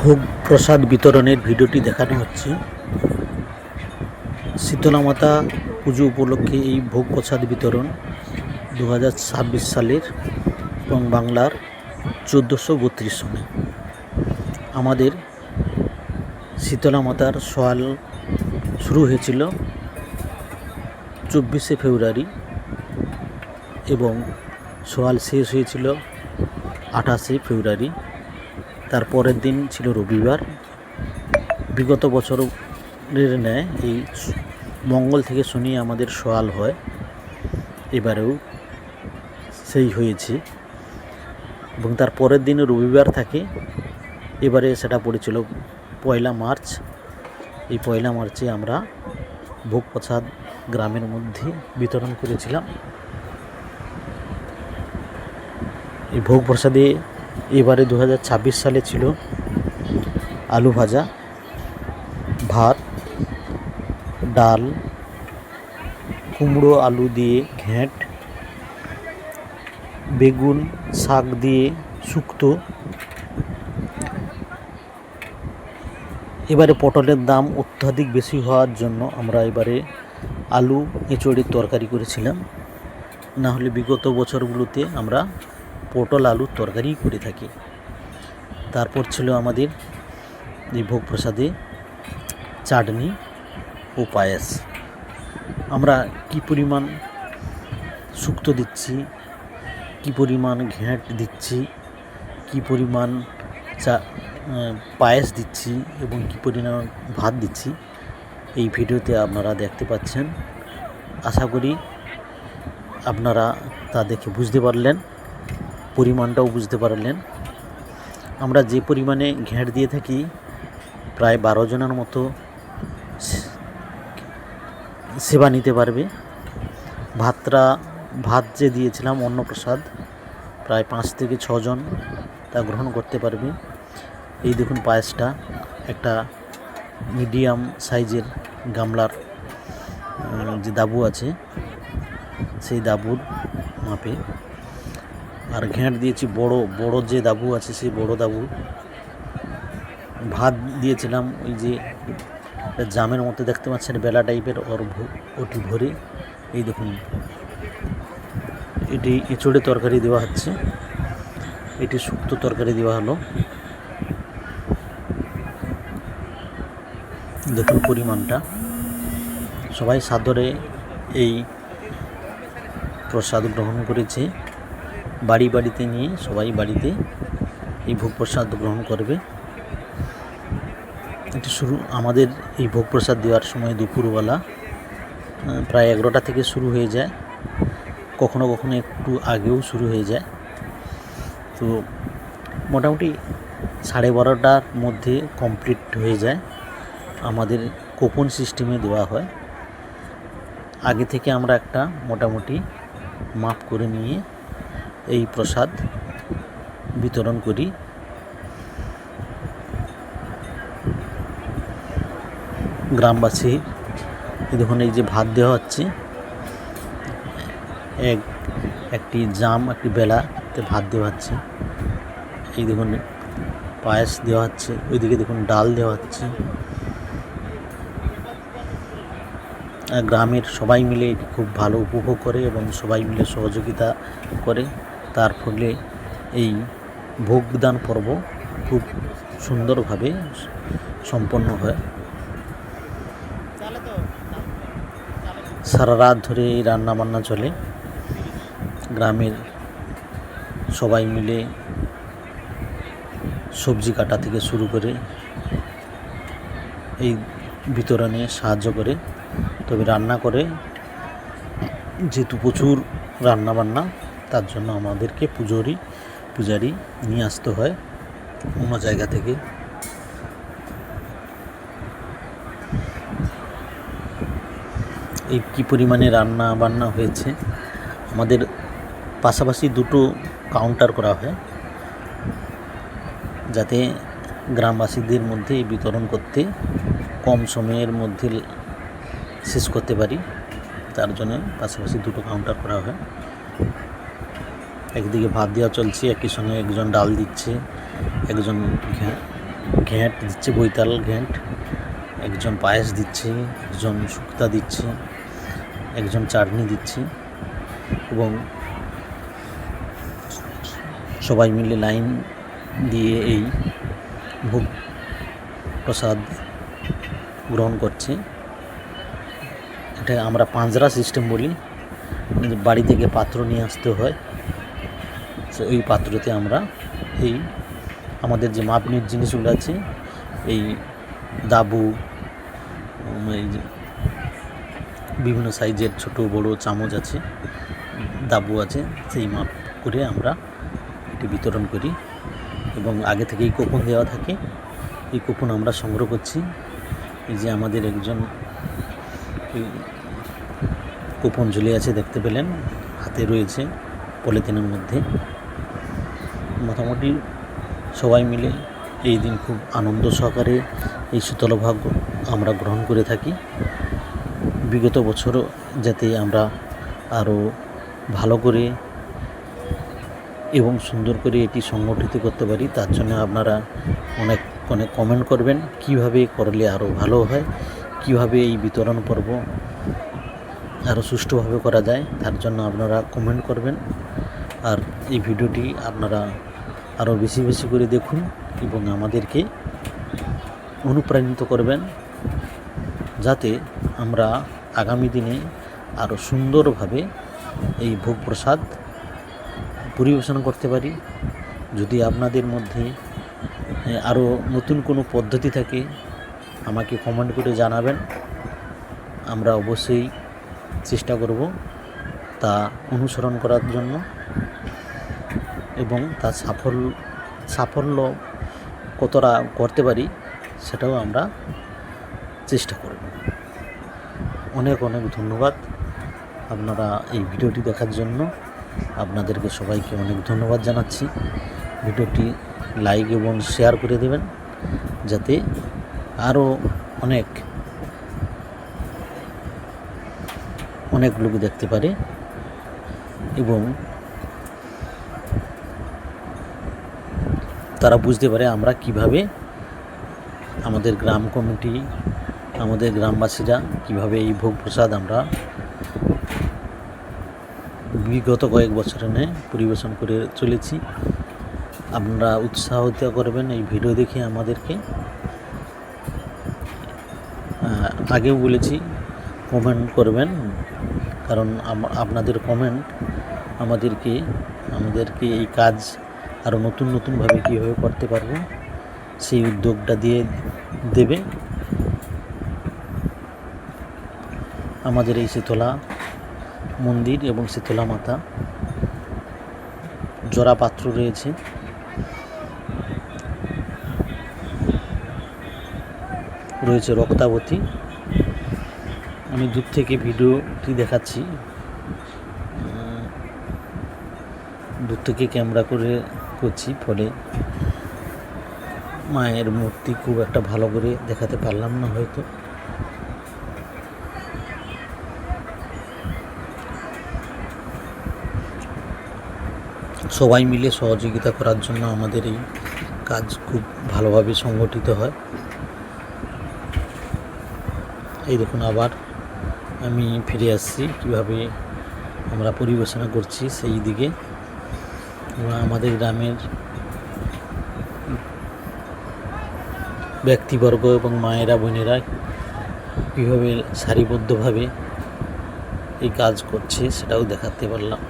ভোগ প্রসাদ বিতরণের ভিডিওটি দেখানো হচ্ছে। শীতলা মাতা পুজো উপলক্ষে এই ভোগ প্রসাদ বিতরণ 2026 সালের এবং বাংলার 1432 সনে আমাদের শীতলা মাতার সোয়াল শুরু হয়েছিল 24শে ফেব্রুয়ারি এবং সোয়াল শেষ হয়েছিল 28শে ফেব্রুয়ারি। তার পরের দিন ছিল রবিবার। বিগত বছরের ন্যায় এই মঙ্গল থেকে শনি আমাদের সোয়াল হয়, এবারেও সেই হয়েছে এবং তার পরের দিন রবিবার থাকে। এবারে সেটা পড়েছিল 1 মার্চ। এই 1 মার্চে আমরা ভোগ প্রসাদ গ্রামের মধ্যে বিতরণ করেছিলাম। এই ভোগ প্রসাদে এবারে 2026 সালে ছিল আলু ভাজা, ভাত, ডাল, কুমড়ো আলু দিয়ে ঘ্যাঁট, বেগুন শাক দিয়ে শুক্তো। এবারে পটলের দাম অত্যাধিক বেশি হওয়ার জন্য আমরা এবারে আলু এঁচড়ের তরকারি করেছিলাম। না হলে বিগত বছরগুলোতে আমরা পটল আলুর তরকারি করে থাকি। তারপর ছিল আমাদের এই ভোগ প্রসাদে চাটনি ও পায়েস। আমরা কি পরিমাণ শুক্তো দিচ্ছি, কি পরিমাণ ঘ্যাঁট দিচ্ছি, কি পরিমাণ পায়েস দিচ্ছি এবং কি পরিমাণ ভাত দিচ্ছি, এই ভিডিওতে আপনারা দেখতে পাচ্ছেন। আশা করি আপনারা তা দেখে বুঝতে পারলেন, পরিমাণটাও বুঝতে পারলেন। আমরা যে পরিমাণে ঘ্যাঁট দিয়ে থাকি প্রায় 12 জনের মতো সেবা নিতে পারবে। ভাত যে দিয়েছিলাম অন্নপ্রসাদ, প্রায় 5 থেকে 6 জন তা গ্রহণ করতে পারবে। এই দেখুন পায়েসটা একটা মিডিয়াম সাইজের গামলার যে দাবু আছে সেই দাবুর মাপে। আর ঘ্যাঁট দিয়েছি বড় যে দাবু আছে সেই বড় দাবু। ভাত দিয়েছিলাম ওই যে জামের মতো দেখতে পাচ্ছেন বেলা টাইপের, ওটি ভরে। এই দেখুন এটি এঁচড়ে তরকারি দেওয়া হচ্ছে, এটি শুক্তো তরকারি দেওয়া হলো। দেখুন পরিমাণটা। সবাই সাদরে এই প্রসাদ গ্রহণ করেছে। বাড়িতে নিয়ে সবাই বাড়িতে এই ভোগ প্রসাদ গ্রহণ করবে। এটি শুরু আমাদের এই ভোগ প্রসাদ দেওয়ার সময় দুপুরবেলা প্রায় 11টা থেকে শুরু হয়ে যায়, কখনো কখনো একটু আগেও শুরু হয়ে যায়। তো মোটামুটি 12:30টার মধ্যে কমপ্লিট হয়ে যায়। আমাদের কুপন সিস্টেমে দেওয়া হয়। আগে থেকে আমরা একটা মোটামুটি মাপ করে নিয়ে এই প্রসাদ বিতরণ করি। গ্রামবাসী দেখুন এই যে ভাত দেওয়া হচ্ছে, একটি জাম একটি বেলাতে ভাত দেওয়া হচ্ছে। এই দেখুন পায়েস দেওয়া হচ্ছে, ওইদিকে দেখুন ডাল দেওয়া হচ্ছে। গ্রামের সবাই মিলে এটি খুব ভালো উপভোগ করে এবং সবাই মিলে সহযোগিতা করে। তার ফলে এই ভোগদান পর্ব খুব সুন্দরভাবে সম্পন্ন হয়। সারা রাত ধরে এই রান্নাবান্না চলে। গ্রামের সবাই মিলে সবজি কাটা থেকে শুরু করে এই বিতরণে সাহায্য করে। তবে রান্না করে যেহেতু প্রচুর রান্নাবান্না, তার জন্য আমাদেরকে পূজারি নিয়ে আসতে হয় অন্য জায়গা থেকে। এই কী পরিমাণে রান্না বান্না হয়েছে। আমাদের পাশাপাশি দুটো কাউন্টার করা হয় যাতে গ্রামবাসীদের মধ্যে এই বিতরণ করতে কম সময়ের মধ্যে শেষ করতে পারি। তার জন্য পাশাপাশি দুটো কাউন্টার করা হয়। একদিকে ভাত দেওয়া চলছে, একই সঙ্গে একজন ডাল দিচ্ছে, একজন ঘ্যাঁট দিচ্ছে, বৈতাল ঘ্যাঁট, একজন পায়েস দিচ্ছে, একজন শুক্তা দিচ্ছে, একজন চাটনি দিচ্ছে এবং সবাই মিলে লাইন দিয়ে এই ভোগ প্রসাদ গ্রহণ করছে। এটা আমরা পাঁজরা সিস্টেম বলি, বাড়ি থেকে পাত্র নিয়ে আসতে হয়। তো এই পাত্রতে আমরা এই আমাদের যে মাপনের জিনিসগুলো আছে, এই দাবু, এই যে বিভিন্ন সাইজের ছোট বড় চামচ আছে, দাবু আছে, সেই মাপ করে আমরা এটি বিতরণ করি এবং আগে থেকেই কুপন দেওয়া থাকে। এই কুপন আমরা সংগ্রহ করছি। এই যে আমাদের একজন কুপন ঝুলে আছে, দেখতে পেলেন, হাতে রয়েছে পলিথিনের মধ্যে। মোটামুটি সবাই মিলে এই দিন খুব আনন্দ সহকারে এই শীতলভাগ আমরা গ্রহণ করে থাকি। বিগত বছরও যাতে আমরা আরও ভালো করে এবং সুন্দর করে এটি সংগঠিত করতে পারি, তার জন্য আপনারা অনেক অনেক কমেন্ট করবেন কিভাবে করলে আরও ভালো হয়, কিভাবে এই বিতরণ পর্ব আরও সুষ্ঠুভাবে করা যায়, তার জন্য আপনারা কমেন্ট করবেন। আর এই ভিডিওটি আপনারা আরও বেশি বেশি করে দেখুন এবং আমাদেরকে অনুপ্রাণিত করবেন, যাতে আমরা আগামী দিনে আরও সুন্দরভাবে এই ভোগ প্রসাদ পরিবেশন করতে পারি। যদি আপনাদের মধ্যে আরও নতুন কোনো পদ্ধতি থাকে আমাকে কমেন্ট করে জানাবেন, আমরা অবশ্যই চেষ্টা করব তা অনুসরণ করার জন্য এবং তার সাফল্য কতটা করতে পারি সেটাও আমরা চেষ্টা করব। অনেক অনেক ধন্যবাদ আপনারা এই ভিডিওটি দেখার জন্য। আপনাদেরকে সবাইকে অনেক ধন্যবাদ জানাচ্ছি। ভিডিওটি লাইক এবং শেয়ার করে দেবেন, যাতে আরও অনেক লোক দেখতে পারে এবং তারা বুঝতে পারে আমরা কিভাবে আমাদের গ্রাম কমিটি, আমাদের গ্রামবাসীরা কিভাবে এই ভোগ প্রসাদ আমরা বিগত কয়েক বছরে পরিবেশন করে চলেছি। আপনারা উৎসাহিত করবেন এই ভিডিও দেখে আমাদেরকে। আগেও বলেছি কমেন্ট করবেন, কারণ আপনাদের কমেন্ট আমাদেরকে এই কাজ আরও নতুনভাবে কীভাবে করতে পারবো সেই উদ্যোগটা দিয়ে দেবে। আমাদের এই শীতলা মন্দির এবং শীতলা মাতা জোড়া পাত্র রয়েছে। রক্তাবতী। আমি দূর থেকে ভিডিওটি দেখাচ্ছি, দূর থেকে ক্যামেরা করছি, ফলে মায়ের মূর্তি খুব একটা ভালো করে দেখাতে পারলাম না হয়তো। সবাই মিলে সহযোগিতা করার জন্য আমাদের এই কাজ খুব ভালোভাবে সংগঠিত হয়। এই দেখুন, আবার আমি ফিরে আসছি কীভাবে আমরা পরিবেশনা করছি সেই দিকে। আমাদের গ্রামের ব্যক্তিবর্গ এবং মায়েরা বোনেরা কীভাবে সারিবদ্ধভাবে এই কাজ করছে সেটাও দেখাতে পারলাম।